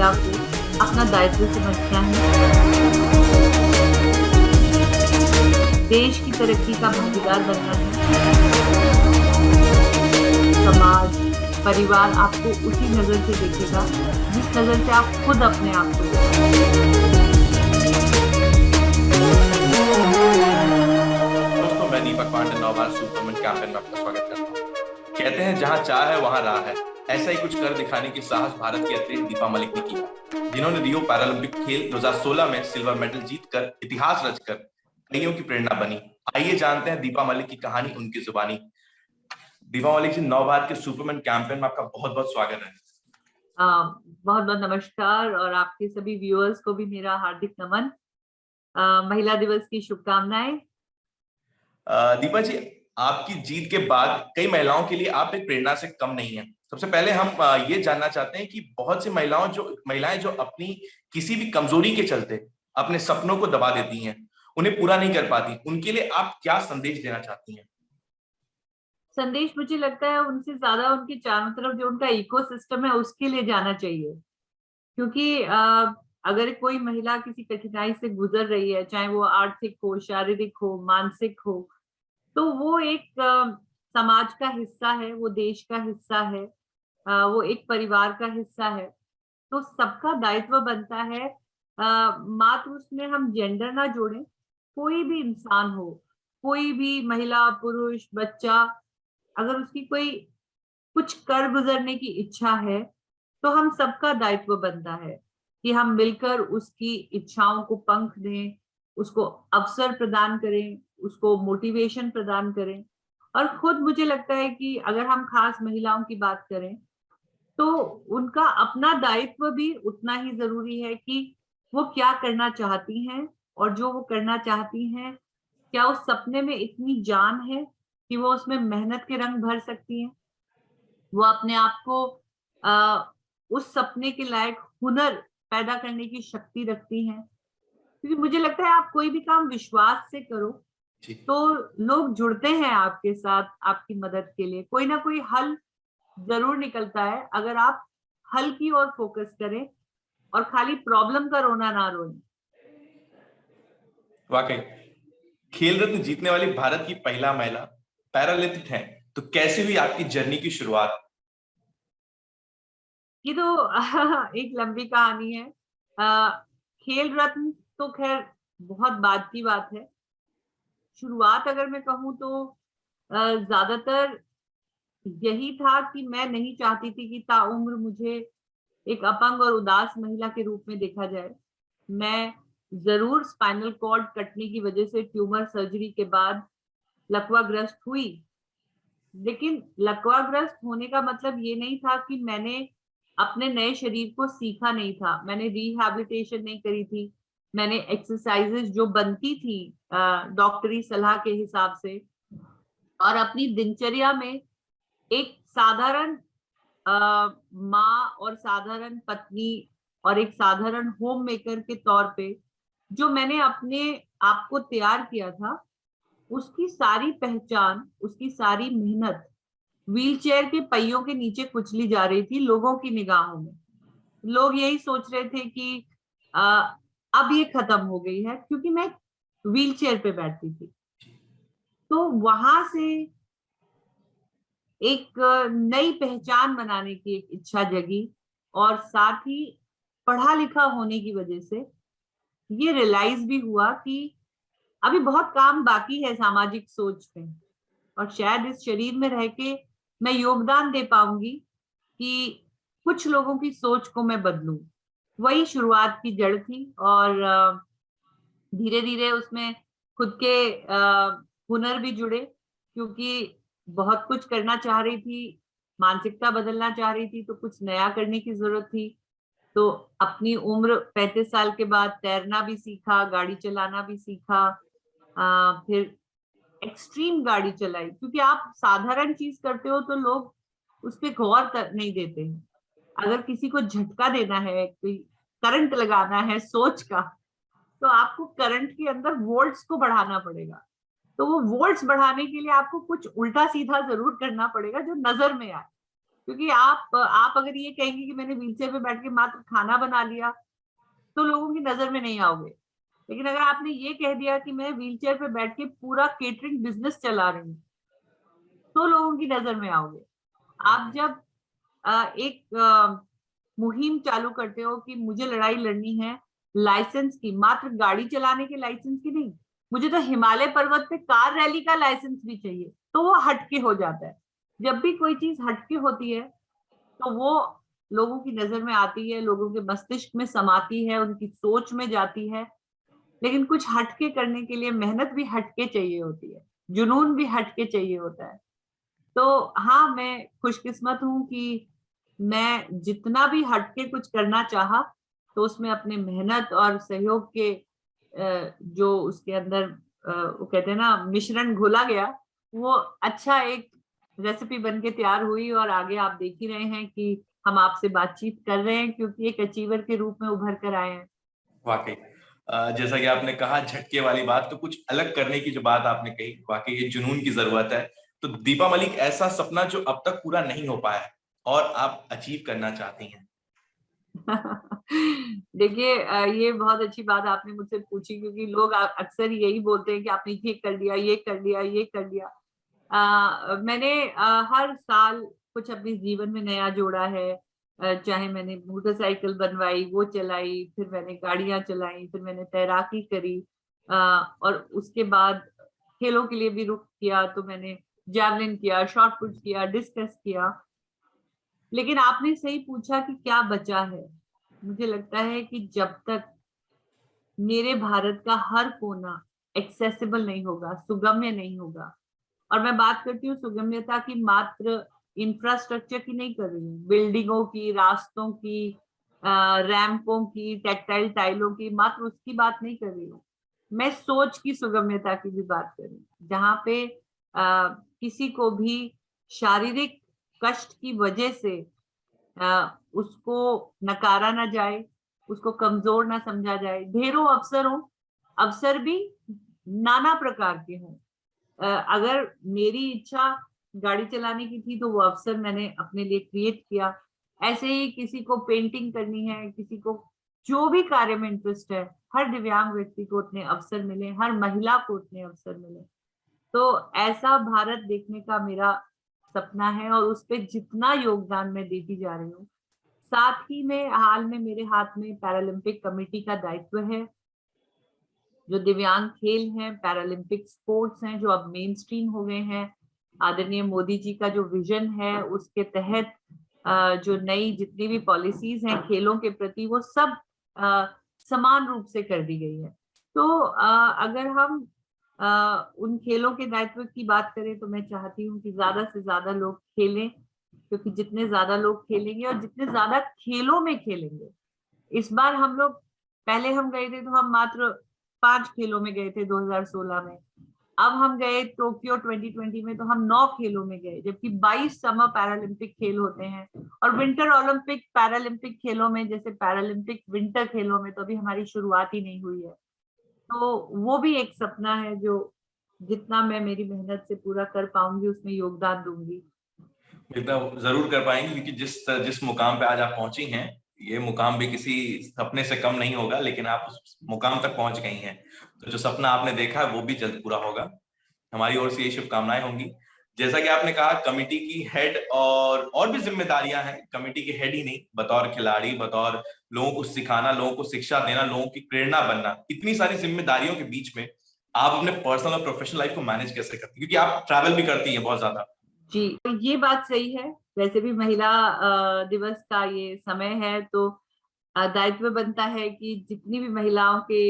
महिला को अपना दायित्व समझना है, देश की तरक्की का भागीदार बनना है। समाज, परिवार आपको उसी नजर से देखेगा जिस नजर से आप खुद अपने आप को देखते हैं। दोस्तों, मैं दीपक पांडे नौ भारत सुपरवुमन कैंपेन में आपका स्वागत करता हूँ। कहते हैं जहां चाह है वहां राह है। ऐसा ही कुछ कर दिखाने की साहस भारत की एथलीट दीपा मलिक ने किया, जिन्होंने रियो पैरालंपिक खेल 2016 में सिल्वर मेडल जीतकर इतिहास रचकर कईयों की प्रेरणा बनी। आइए जानते हैं दीपा मलिक की कहानी उनकी जुबानी। दीपा मलिक जी, नव भारत के सुपरमैन कैंपेन में आपका बहुत बहुत स्वागत है। बहुत बहुत नमस्कार और आपके सभी व्यूअर्स को भी मेरा हार्दिक नमन। महिला दिवस की शुभकामनाएं। दीपा जी, आपकी जीत के बाद कई महिलाओं के लिए आप एक प्रेरणा से कम नहीं है। सबसे पहले हम ये जानना चाहते हैं कि बहुत सी महिलाएं जो अपनी किसी भी कमजोरी के चलते अपने सपनों को दबा देती हैं, उन्हें पूरा नहीं कर पाती, उनके लिए आप क्या संदेश देना चाहती हैं? संदेश मुझे लगता है उनसे ज्यादा उनके चारों तरफ जो उनका इकोसिस्टम है उसके लिए जाना चाहिए, क्योंकि अगर कोई महिला किसी कठिनाई से गुजर रही है, चाहे वो आर्थिक हो, शारीरिक हो, मानसिक हो, तो वो एक समाज का हिस्सा है, वो देश का हिस्सा है, वो एक परिवार का हिस्सा है। तो सबका दायित्व बनता है, मात्र उसमें हम जेंडर ना जोड़ें, कोई भी इंसान हो, कोई भी महिला, पुरुष, बच्चा, अगर उसकी कोई कुछ कर गुजरने की इच्छा है, तो हम सबका दायित्व बनता है कि हम मिलकर उसकी इच्छाओं को पंख दें, उसको अवसर प्रदान करें, उसको मोटिवेशन प्रदान करें। और खुद मुझे लगता है कि अगर हम खास महिलाओं की बात करें, तो उनका अपना दायित्व भी उतना ही जरूरी है कि वो क्या करना चाहती हैं, और जो वो करना चाहती हैं, क्या उस सपने में इतनी जान है कि वो उसमें मेहनत के रंग भर सकती हैं, वो अपने आप को उस सपने के लायक हुनर पैदा करने की शक्ति रखती हैं। क्योंकि मुझे लगता है आप कोई भी काम विश्वास से करो जी। तो लोग जुड़ते हैं आपके साथ, आपकी मदद के लिए। कोई ना कोई हल जरूर निकलता है अगर आप हल की ओर फोकस करें और खाली प्रॉब्लम का रोना ना रोएं। वाकई खेल रत्न जीतने वाली भारत की पहला महिला पैरालिथिक है, तो कैसे हुई आपकी जर्नी की शुरुआत? ये तो एक लंबी कहानी है। खेल रत्न तो खैर बहुत बाद की बात है। शुरुआत अगर मैं कहूँ तो ज्यादातर यही था कि मैं नहीं चाहती थी कि ताउम्र मुझे एक अपंग और उदास महिला के रूप में देखा जाए। मैं जरूर स्पाइनल कॉर्ड कटने की वजह से ट्यूमर सर्जरी के बाद लकवाग्रस्त हुई, लेकिन लकवाग्रस्त होने का मतलब ये नहीं था कि मैंने अपने नए शरीर को सीखा नहीं था, मैंने रिहैबिलिटेशन नहीं करी थी, मैंने एक्सरसाइजेस जो बनती थी डॉक्टरी सलाह के हिसाब से और अपनी दिनचर्या में एक साधारण माँ और साधारण पत्नी और एक साधारण होम मेकर के तौर पे जो मैंने अपने आप को तैयार किया था, उसकी सारी पहचान, उसकी सारी मेहनत व्हीलचेयर के पहियों के नीचे कुचली जा रही थी लोगों की निगाहों में। लोग यही सोच रहे थे कि आ, अब ये खत्म हो गई है, क्योंकि मैं व्हीलचेयर पे बैठती थी। तो वहां से एक नई पहचान बनाने की एक इच्छा जगी, और साथ ही पढ़ा लिखा होने की वजह से ये रियलाइज भी हुआ कि अभी बहुत काम बाकी है सामाजिक सोच में, और शायद इस शरीर में रह के मैं योगदान दे पाऊंगी कि कुछ लोगों की सोच को मैं बदलूं। वही शुरुआत की जड़ थी, और धीरे धीरे उसमें खुद के हुनर भी जुड़े, क्योंकि बहुत कुछ करना चाह रही थी, मानसिकता बदलना चाह रही थी, तो कुछ नया करने की जरूरत थी। तो अपनी उम्र 35 साल के बाद तैरना भी सीखा, गाड़ी चलाना भी सीखा, फिर एक्सट्रीम गाड़ी चलाई, क्योंकि आप साधारण चीज करते हो तो लोग उस पर गौर नहीं देते हैं। अगर किसी को झटका देना है, कोई करंट लगाना है सोच का, तो आपको करंट के अंदर वोल्ट्स को बढ़ाना पड़ेगा। तो वो वोल्ट्स बढ़ाने के लिए आपको कुछ उल्टा सीधा जरूर करना पड़ेगा जो नजर में आए। क्योंकि आप अगर ये कहेंगे कि मैंने व्हीलचेयर पे बैठ के मात्र खाना बना लिया, तो लोगों की नजर में नहीं आओगे। लेकिन अगर आपने ये कह दिया कि मैं व्हीलचेयर पे बैठ के पूरा केटरिंग बिजनेस चला रही हूँ, तो लोगों की नजर में आओगे। आप जब एक मुहिम चालू करते हो कि मुझे लड़ाई लड़नी है लाइसेंस की, मात्र गाड़ी चलाने के लाइसेंस की नहीं, मुझे तो हिमालय पर्वत पे कार रैली का लाइसेंस भी चाहिए, तो वो हटके हो जाता है। जब भी कोई चीज हटके होती है तो वो लोगों की नजर में आती है, लोगों के मस्तिष्क में समाती है, उनकी सोच में जाती है। लेकिन कुछ हटके करने के लिए मेहनत भी हटके चाहिए होती है, जुनून भी हटके चाहिए होता है। तो हाँ, मैं खुशकिस्मत हूँ कि मैं जितना भी हटके कुछ करना चाहा, तो उसमें अपने मेहनत और सहयोग के जो उसके अंदर वो कहते हैं ना मिश्रण घोला गया, वो अच्छा एक रेसिपी बन के तैयार हुई। और आगे आप देख ही रहे हैं कि हम आपसे बातचीत कर रहे हैं, क्योंकि एक अचीवर के रूप में उभर कर आए हैं। वाकई जैसा कि आपने कहा झटके वाली बात, तो कुछ अलग करने की जो बात आपने कही, वाकई ये जुनून की जरूरत है। तो दीपा मलिक, ऐसा सपना जो अब तक पूरा नहीं हो पाया है और आप अचीव करना चाहती हैं? देखिए, ये बहुत अच्छी बात आपने मुझसे पूछी, क्योंकि लोग अक्सर यही बोलते हैं कि आपने ये कर लिया, ये कर लिया, ये कर लिया। मैंने हर साल कुछ अपने जीवन में नया जोड़ा है। चाहे मैंने मोटरसाइकिल बनवाई, वो चलाई, फिर मैंने गाड़ियां चलाई, फिर मैंने तैराकी करी, और उसके बाद खेलों के लिए भी रुख किया, तो मैंने जैवलिन किया, शॉट पुट किया, डिस्कस किया। लेकिन आपने सही पूछा कि क्या बचा है। मुझे लगता है कि जब तक मेरे भारत का हर कोना एक्सेसिबल नहीं होगा, सुगम्य नहीं होगा, और मैं बात करती हूँ सुगम्यता की, मात्र इंफ्रास्ट्रक्चर की नहीं कर रही हूँ, बिल्डिंगों की, रास्तों की, रैंपों की, टेक्टाइल टाइलों की, मात्र उसकी बात नहीं कर रही हूँ। मैं सोच की सुगम्यता की भी बात कर रही हूँ, जहाँ पे किसी को भी शारीरिक कष्ट की वजह से उसको नकारा ना जाए, उसको कमजोर ना समझा जाए। ढेरों अवसर हो, अवसर भी नाना प्रकार के हों। अगर मेरी इच्छा गाड़ी चलाने की थी, तो वो अवसर मैंने अपने लिए क्रिएट किया। ऐसे ही किसी को पेंटिंग करनी है, किसी को जो भी कार्य में इंटरेस्ट है, हर दिव्यांग व्यक्ति को उतने अवसर मिले, हर महिला को उतने अवसर मिले। तो ऐसा भारत देखने का मेरा सपना है, और उस पे जितना योगदान मैं देती जा रही हूँ। साथ ही में हाल में मेरे हाथ में पैरालंपिक कमेटी का दायित्व है। जो दिव्यांग खेल हैं, पैरालंपिक स्पोर्ट्स हैं, जो अब मेन स्ट्रीम हो गए हैं, आदरणीय मोदी जी का जो विजन है, उसके तहत जो नई जितनी भी पॉलिसीज हैं खेलों के प्रति, वो सब समान रूप से कर दी गई है। तो अगर हम उन खेलों के दायित्व की बात करें, तो मैं चाहती हूँ कि ज्यादा से ज्यादा लोग खेलें, क्योंकि जितने ज्यादा लोग खेलेंगे और जितने ज्यादा खेलों में खेलेंगे, इस बार हम लोग, पहले हम गए थे तो हम मात्र 5 खेलों में गए थे 2016 में। अब हम गए टोक्यो 2020 में, तो हम 9 खेलों में गए, जबकि 22 समर पैरालंपिक खेल होते हैं। और विंटर ओलंपिक पैरालंपिक खेलों में, जैसे पैरालंपिक विंटर खेलों में, तो अभी हमारी शुरुआत ही नहीं हुई है। तो वो भी एक सपना है, जो जितना मैं मेरी मेहनत से पूरा कर पाऊंगी, उसमें योगदान दूंगी। एकदम जरूर कर पाएंगी, क्योंकि जिस जिस मुकाम पे आज आप पहुंची हैं, ये मुकाम भी किसी सपने से कम नहीं होगा, लेकिन आप उस मुकाम तक पहुंच गई हैं। तो जो सपना आपने देखा है वो भी जल्द पूरा होगा। हमारी ओर से ये शुभकामनाएं होंगी। जैसा कि आपने कहा, कमिटी की हेड और भी जिम्मेदारियां हैं। कमिटी की हेड ही नहीं, बतौर खिलाड़ी, बतौर लोगों को सिखाना, लोगों को शिक्षा देना, लोगों की प्रेरणा बनना, इतनी सारी जिम्मेदारियों के बीच में आप अपने पर्सनल और प्रोफेशनल लाइफ को मैनेज कैसे करती हैं? क्योंकि आप ट्रैवल भी करती हैं बहुत ज्यादा। जी, तो ये बात सही है। वैसे भी महिला दिवस का ये समय है, तो दायित्व बनता है कि जितनी भी महिलाओं के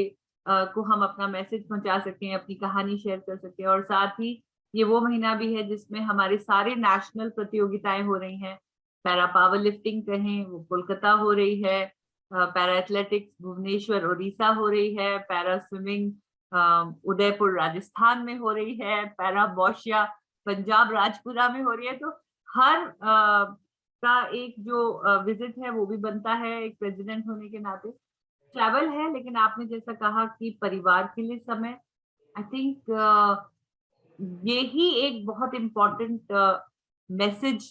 को हम अपना मैसेज पहुंचा सकें, अपनी कहानी शेयर कर सकें। और साथ ही ये वो महीना भी है जिसमें हमारे सारे नेशनल प्रतियोगिताएं हो रही हैं। पैरा पावर लिफ्टिंग कहें, वो कोलकाता हो रही है। पैरा एथलेटिक्स भुवनेश्वर उड़ीसा हो रही है। पैरा स्विमिंग उदयपुर राजस्थान में हो रही है। पैरा बॉशिया पंजाब राजपुरा में हो रही है। तो हर का एक जो विजिट है वो भी बनता है, एक प्रेसिडेंट होने के नाते। ट्रैवल है, लेकिन आपने जैसा कहा कि परिवार के लिए समय, आई थिंक ये ही एक बहुत इम्पोर्टेंट मैसेज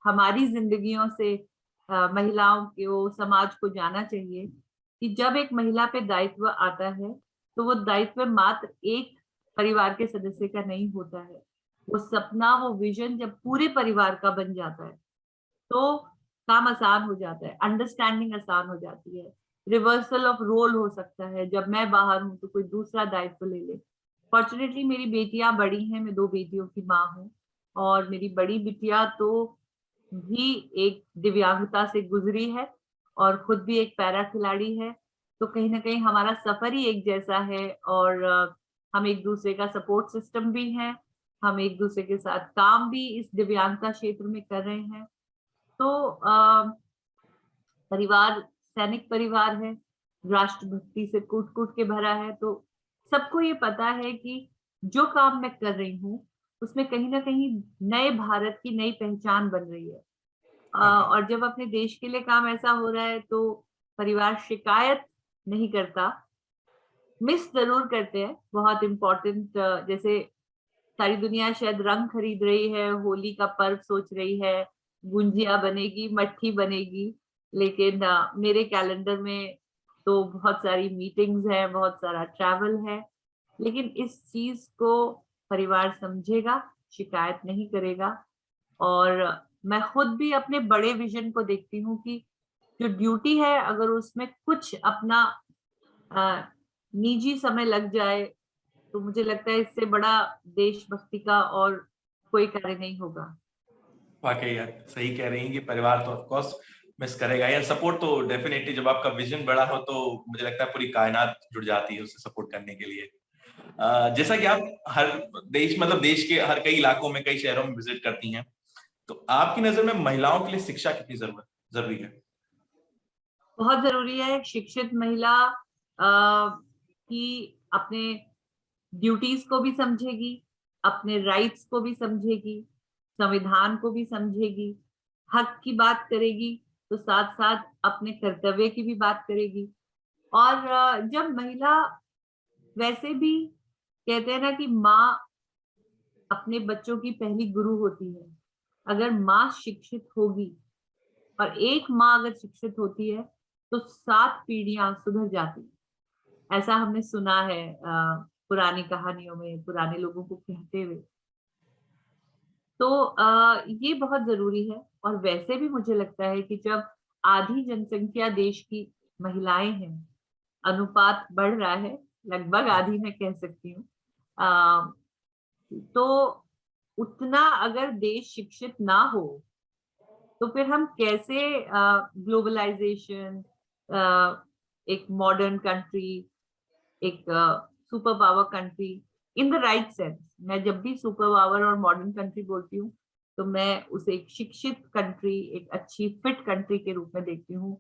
हमारी जिंदगियों से महिलाओं को, समाज को जाना चाहिए कि जब एक महिला पे दायित्व आता है तो वो दायित्व मात्र एक परिवार के सदस्य का नहीं होता है। वो सपना, वो विजन जब पूरे परिवार का बन जाता है तो काम आसान हो जाता है, अंडरस्टैंडिंग आसान हो जाती है, रिवर्सल ऑफ रोल हो सकता है। जब मैं बाहर हूँ तो कोई दूसरा दायित्व ले ले। फॉर्चुनेटली मेरी बेटियां बड़ी हैं, मैं 2 बेटियों की माँ हूँ और मेरी बड़ी बिटिया तो भी एक दिव्यांगता से गुजरी है और खुद भी एक पैरा खिलाड़ी है। तो कहीं ना कहीं हमारा सफर ही एक जैसा है और हम एक दूसरे का सपोर्ट सिस्टम भी हैं। हम एक दूसरे के साथ काम भी इस दिव्यांगता क्षेत्र में कर रहे हैं। तो परिवार सैनिक परिवार है, राष्ट्रभक्ति से कूट कूट के भरा है। तो सबको ये पता है कि जो काम मैं कर रही हूँ उसमें कहीं ना कहीं नए भारत की नई पहचान बन रही है। वाकई। और जब अपने देश के लिए काम ऐसा हो रहा है तो परिवार शिकायत नहीं करता, मिस जरूर करते हैं। बहुत इम्पोर्टेंट, जैसे सारी दुनिया शायद रंग खरीद रही है, होली का पर्व सोच रही है, गुंजिया बनेगी, मट्ठी बनेगी, लेकिन मेरे कैलेंडर में तो बहुत सारी मीटिंग्स हैं, बहुत सारा ट्रैवल है। लेकिन इस चीज को परिवार समझेगा, शिकायत नहीं करेगा। और मैं खुद भी अपने बड़े विजन को देखती हूँ कि जो ड्यूटी है अगर उसमें कुछ अपना अ, निजी समय लग जाए तो मुझे लगता है इससे बड़ा देशभक्ति का और कोई कार्य नहीं होगा। वाकई यार सही कह रही हैं कि परिवार तो ऑफ कोर्स मिस करेगा यार। सपोर्ट तो डेफिनेटली, जब आपका विजन बड़ा हो तो मुझे लगता है पूरी कायनात जुड़ जाती है उसे सपोर्ट करने के लिए। जैसा कि आप हर देश, मतलब देश के हर कई इलाकों में, कई शहरों में विजिट करती हैं, तो आपकी नजर में महिलाओं के लिए शिक्षा कितनी जरूरी है? बहुत जरूरी है। एक शिक्षित महिला की अपने ड्यूटीज को भी समझेगी, अपने राइट्स को भी समझेगी, संविधान को भी समझेगी, हक की बात करेगी तो साथ साथ अपने कर्तव्य की भी बात करेगी। और जब महिला, वैसे भी कहते हैं ना कि माँ अपने बच्चों की पहली गुरु होती है। अगर माँ शिक्षित होगी और एक माँ अगर शिक्षित होती है तो 7 पीढ़ियां सुधर जाती हैं। ऐसा हमने सुना है पुरानी कहानियों में, पुराने लोगों को कहते हुए। तो ये बहुत जरूरी है। और वैसे भी मुझे लगता है कि जब आधी जनसंख्या देश की महिलाएं हैं, अनुपात बढ़ रहा है, लगभग आधी मैं कह सकती हूँ, तो उतना अगर देश शिक्षित ना हो तो फिर हम कैसे ग्लोबलाइजेशन, एक मॉडर्न कंट्री, एक super power country in the right sense, मैं जब भी सुपर पावर और मॉडर्न कंट्री बोलती हूँ तो मैं उसे एक शिक्षित कंट्री, एक अच्छी फिट कंट्री के रूप में देखती हूँ।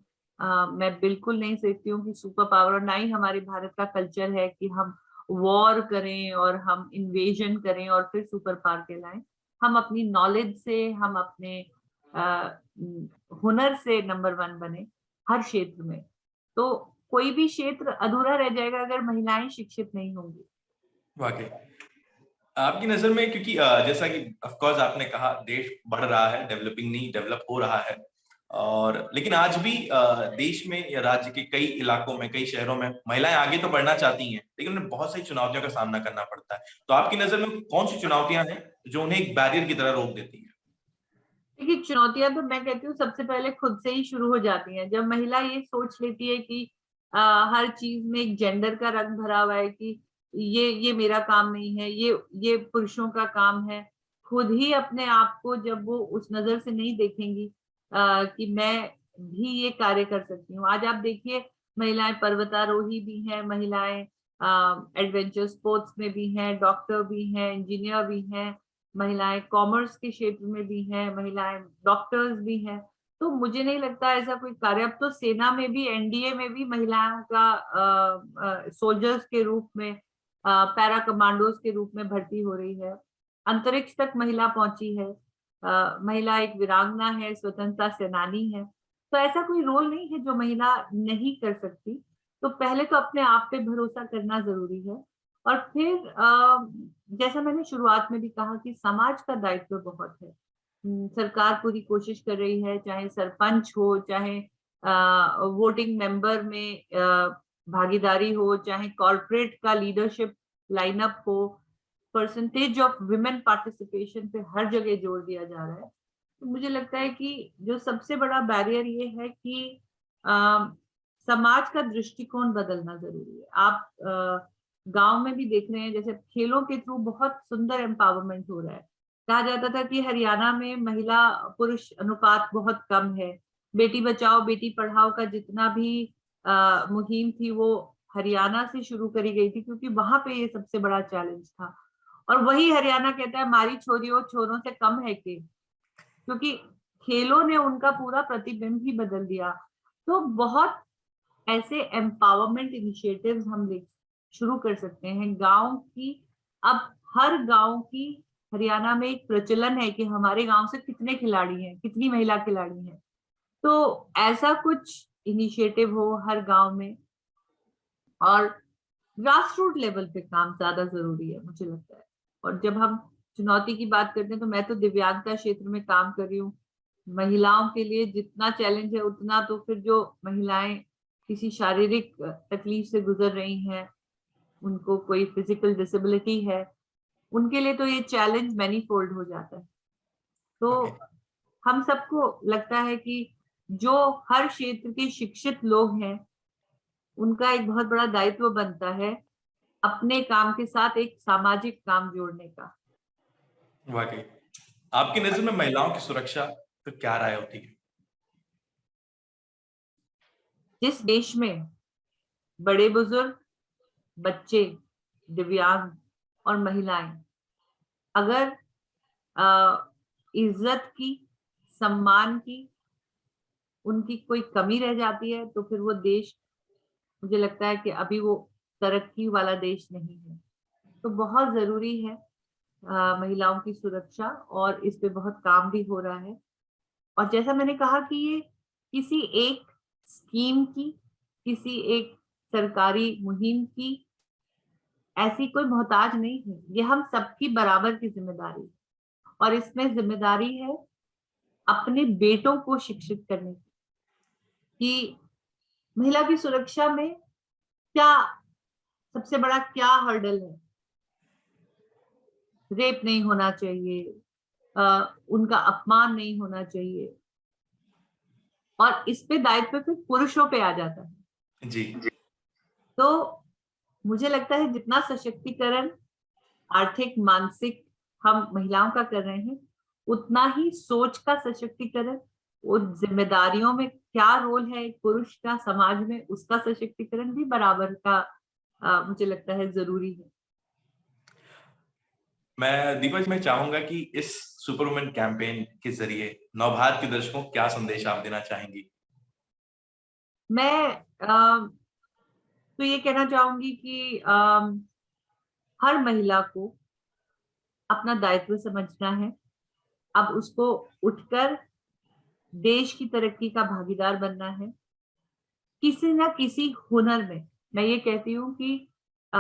मैं बिल्कुल नहीं सोचती हूँ कि सुपर पावर, और ना ही हमारे भारत का कल्चर है कि हम वॉर करें और हम इन्वेजन करें और फिर सुपर पावर कहलाएं। हम अपनी नॉलेज से, हम अपने हुनर से नंबर 1 बने हर क्षेत्र में। तो कोई भी क्षेत्र अधूरा रह जाएगा अगर महिलाएं शिक्षित नहीं होंगी। वाकई। आपकी नजर में, क्योंकि जैसा कि ऑफ कोर्स आपने कहा देश बढ़ रहा है, डेवलपिंग नहीं डेवलप हो रहा है, और लेकिन आज भी देश में या राज्य के कई इलाकों में, कई शहरों में महिलाएं आगे तो बढ़ना चाहती हैं, लेकिन उन्हें बहुत सारी चुनौतियों का सामना करना पड़ता है। तो आपकी नजर में कौन सी चुनौतियां हैं जो उन्हें एक बैरियर की तरह रोक देती हैं? देखिए, चुनौतियां तो मैं कहती हूँ सबसे पहले खुद से ही शुरू हो जाती हैं। जब महिला ये सोच लेती है कि हर चीज में एक जेंडर का रंग भरा हुआ है कि ये मेरा काम नहीं है, ये पुरुषों का काम है, खुद ही अपने आप को जब वो उस नजर से नहीं देखेंगी कि मैं भी ये कार्य कर सकती हूँ। आज आप देखिए, महिलाएं पर्वतारोही भी हैं, महिलाएं एडवेंचर स्पोर्ट्स में भी हैं, डॉक्टर भी हैं, इंजीनियर भी हैं, महिलाएं कॉमर्स के क्षेत्र में भी हैं, महिलाएं डॉक्टर्स भी हैं। तो मुझे नहीं लगता ऐसा कोई कार्य। अब तो सेना में भी, एनडीए में भी महिलाओं का सोल्जर्स के रूप में, पैरा कमांडोज के रूप में भर्ती हो रही है। अंतरिक्ष तक महिला पहुंची है। महिला एक वीरांगना है, स्वतंत्रता सेनानी है। तो ऐसा कोई रोल नहीं है जो महिला नहीं कर सकती। तो पहले तो अपने आप पे भरोसा करना जरूरी है। और फिर जैसा मैंने शुरुआत में भी कहा कि समाज का दायित्व बहुत है। सरकार पूरी कोशिश कर रही है, चाहे सरपंच हो, चाहे वोटिंग मेंबर में भागीदारी हो, चाहे कॉर्पोरेट का लीडरशिप लाइनअप हो, परसेंटेज ऑफ विमेन पार्टिसिपेशन पे हर जगह जोर दिया जा रहा है। तो मुझे लगता है कि जो सबसे बड़ा बैरियर ये है कि समाज का दृष्टिकोण बदलना जरूरी है। आप गांव में भी देख रहे हैं, जैसे खेलों के थ्रू बहुत सुंदर एम्पावरमेंट हो रहा है। कहा जाता था कि हरियाणा में महिला पुरुष अनुपात बहुत कम है। बेटी बचाओ बेटी पढ़ाओ का जितना भी मुहिम थी वो हरियाणा से शुरू करी गई थी, क्योंकि वहां पे ये सबसे बड़ा चैलेंज था। और वही हरियाणा कहता है हमारी छोरियों छोरों से कम है के, क्योंकि खेलों ने उनका पूरा प्रतिबिंब ही बदल दिया। तो बहुत ऐसे एम्पावरमेंट इनिशिएटिव्स हम शुरू कर सकते हैं गांव की। अब हर गांव की हरियाणा में एक प्रचलन है कि हमारे गांव से कितने खिलाड़ी हैं, कितनी महिला खिलाड़ी हैं। तो ऐसा कुछ इनिशिएटिव हो हर गांव में, और ग्रास रूट लेवल पे काम ज्यादा जरूरी है मुझे लगता है। और जब हम चुनौती की बात करते हैं, तो मैं तो दिव्यांगता क्षेत्र में काम कर रही हूँ। महिलाओं के लिए जितना चैलेंज है उतना तो फिर जो महिलाएं किसी शारीरिक तकलीफ से गुजर रही हैं, उनको कोई फिजिकल डिसेबिलिटी है, उनके लिए तो ये चैलेंज मैनीफोल्ड हो जाता है। तो ओके। हम सबको लगता है कि जो हर क्षेत्र के शिक्षित लोग हैं, उनका एक बहुत बड़ा दायित्व बनता है अपने काम के साथ एक सामाजिक काम जोड़ने का। वाकई आपकी नजर में महिलाओं की सुरक्षा तो क्या राय होती है? जिस देश में बड़े बुजुर्ग, बच्चे, दिव्यांग और महिलाएं अगर इज्जत की, सम्मान की, उनकी कोई कमी रह जाती है, तो फिर वो देश, मुझे लगता है कि अभी वो तरक्की वाला देश नहीं है। तो बहुत जरूरी है महिलाओं की सुरक्षा, और इस पे बहुत काम भी हो रहा है। और जैसा मैंने कहा कि ये किसी एक स्कीम की, किसी एक सरकारी मुहिम की ऐसी कोई मोहताज नहीं है। ये हम सबकी बराबर की जिम्मेदारी, और इसमें जिम्मेदारी है अपने बेटों को शिक्षित करने की, कि महिला की सुरक्षा में क्या सबसे बड़ा क्या हर्डल है। रेप नहीं होना चाहिए, उनका अपमान नहीं होना चाहिए, और इस पे दायित्व फिर पुरुषों पे आ जाता है। जी। तो मुझे लगता है जितना सशक्तिकरण आर्थिक मानसिक हम महिलाओं का कर रहे हैं, उतना ही सोच का सशक्तिकरण, वो जिम्मेदारियों में क्या रोल है एक पुरुष का समाज में, उसका सशक्तिकरण भी बराबर का मुझे लगता है जरूरी है। मैं दीपक मैं चाहूंगा कि इस सुपर वुमेन कैंपेन के जरिए नवभारत के दर्शकों को क्या संदेश आप देना चाहेंगी? मैं तो ये कहना चाहूंगी कि हर महिला को अपना दायित्व समझना है। अब उसको उठकर देश की तरक्की का भागीदार बनना है, किसी ना किसी हुनर में। मैं ये कहती हूँ कि अ,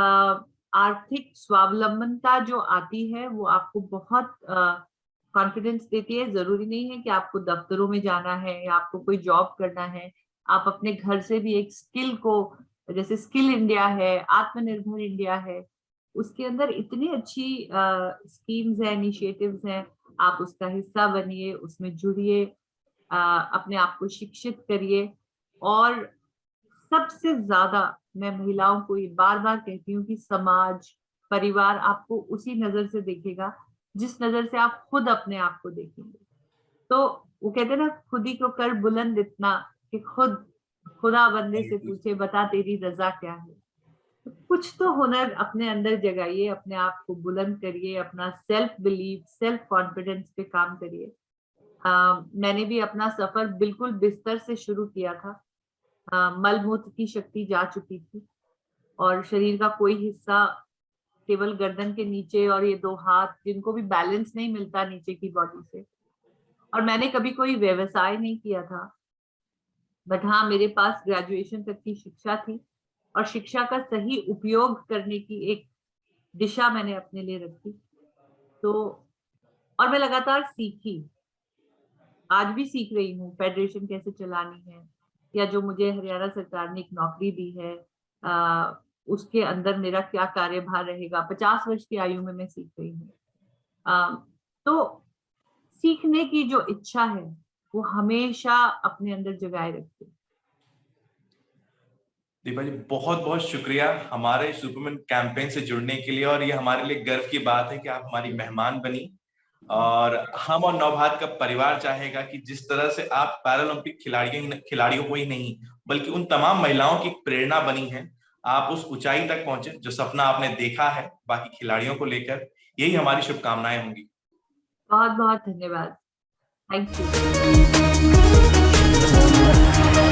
आर्थिक स्वावलंबनता जो आती है वो आपको बहुत कॉन्फिडेंस देती है। जरूरी नहीं है कि आपको दफ्तरों में जाना है या आपको कोई जॉब करना है। आप अपने घर से भी एक स्किल को, जैसे स्किल इंडिया है, आत्मनिर्भर इंडिया है, उसके अंदर इतनी अच्छी स्कीम्स हैं, इनिशिएटिव्स हैं। आप उसका हिस्सा बनिए, उसमें जुड़िए, अपने आप को शिक्षित करिए। और सबसे ज्यादा मैं महिलाओं को ये बार बार कहती हूँ कि समाज, परिवार आपको उसी नजर से देखेगा जिस नजर से आप खुद अपने आप को देखेंगे। तो वो कहते हैं ना, खुद ही को कर बुलंद इतना कि खुद खुदा बंदे से पूछे बता तेरी रजा क्या है। तो कुछ तो हुनर अपने अंदर जगाइए, अपने आप को बुलंद करिए, अपना सेल्फ बिलीफ, सेल्फ कॉन्फिडेंस पे काम करिए। मैंने भी अपना सफर बिल्कुल बिस्तर से शुरू किया था। मलमूत्र की शक्ति जा चुकी थी, और शरीर का कोई हिस्सा, केवल गर्दन के नीचे और ये दो हाथ, जिनको भी बैलेंस नहीं मिलता नीचे की बॉडी से। और मैंने कभी कोई व्यवसाय नहीं किया था, बट हाँ मेरे पास ग्रेजुएशन तक की शिक्षा थी, और शिक्षा का सही उपयोग करने की एक दिशा मैंने अपने लिए रखी। तो और मैं लगातार सीखी। आज भी सीख रही हूँ फेडरेशन कैसे चलानी है, या जो मुझे हरियाणा सरकार ने एक नौकरी दी है उसके अंदर मेरा क्या कार्यभार रहेगा। 50 वर्ष की आयु में मैं सीख रही हूँ। तो सीखने की जो इच्छा है वो हमेशा अपने अंदर जगाए रखते। दीपा जी, बहुत बहुत शुक्रिया हमारे सुपरमैन कैंपेन से जुड़ने के लिए, और ये हमारे लिए गर्व की बात है कि आप हमारी मेहमान बनी। और हम और नवभारत का परिवार चाहेगा कि जिस तरह से आप पैरालंपिक खिलाड़ियों को ही नहीं बल्कि उन तमाम महिलाओं की प्रेरणा बनी है, आप उस ऊंचाई तक पहुंचे जो सपना आपने देखा है बाकी खिलाड़ियों को लेकर। यही हमारी शुभकामनाएं होंगी। बहुत बहुत धन्यवाद। Thank you.